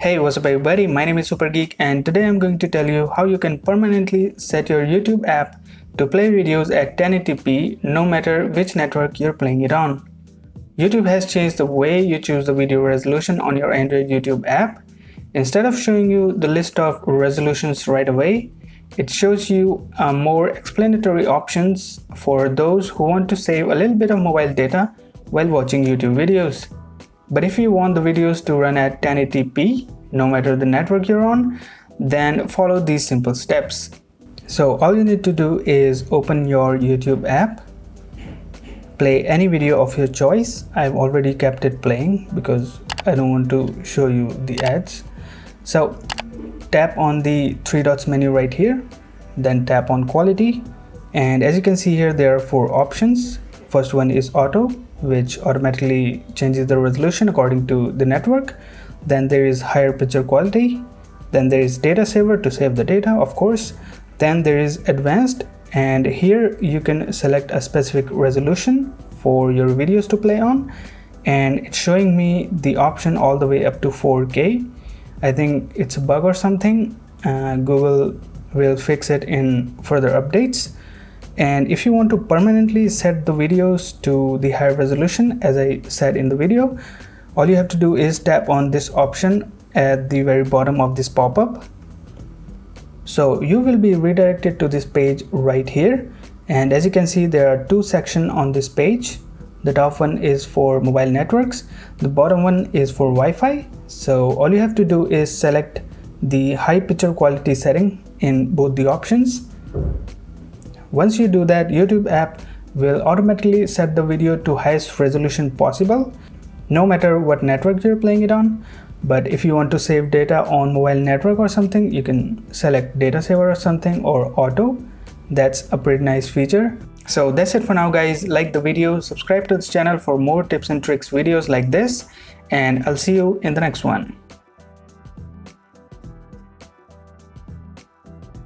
Hey, what's up everybody, my name is Supergeek and today I'm going to tell you how you can permanently set your YouTube app to play videos at 1080p no matter which network you're playing it on. YouTube has changed the way you choose the video resolution on your Android YouTube app. Instead of showing you the list of resolutions right away, it shows you more explanatory options for those who want to save a little bit of mobile data while watching YouTube videos. But if you want the videos to run at 1080p, no matter the network you're on, then follow these simple steps. So all you need to do is open your YouTube app, play any video of your choice. I've already kept it playing because I don't want to show you the ads. So tap on the three dots menu right here, then tap on quality, and as you can see here there are four options. First one is auto, which automatically changes the resolution according to the network. Then there is higher picture quality. Then there is data saver to save the data, of course. Then there is advanced, and here you can select a specific resolution for your videos to play on, and it's showing me the option all the way up to 4K. I think it's a bug or something. Google will fix it in further updates. And if you want to permanently set the videos to the higher resolution, as I said in the video, all you have to do is tap on this option at the very bottom of this pop-up. So you will be redirected to this page right here, and as you can see there are two sections on this page. The top one is for mobile networks, the bottom one is for Wi-Fi. So all you have to do is select the high picture quality setting in both the options. Once you do that, YouTube app will automatically set the video to highest resolution possible, no matter what network you're playing it on. But if you want to save data on mobile network or something, you can select data saver or something, or auto. That's a pretty nice feature. So that's it for now guys. Like the video, subscribe to this channel for more tips and tricks videos like this, and I'll see you in the next one.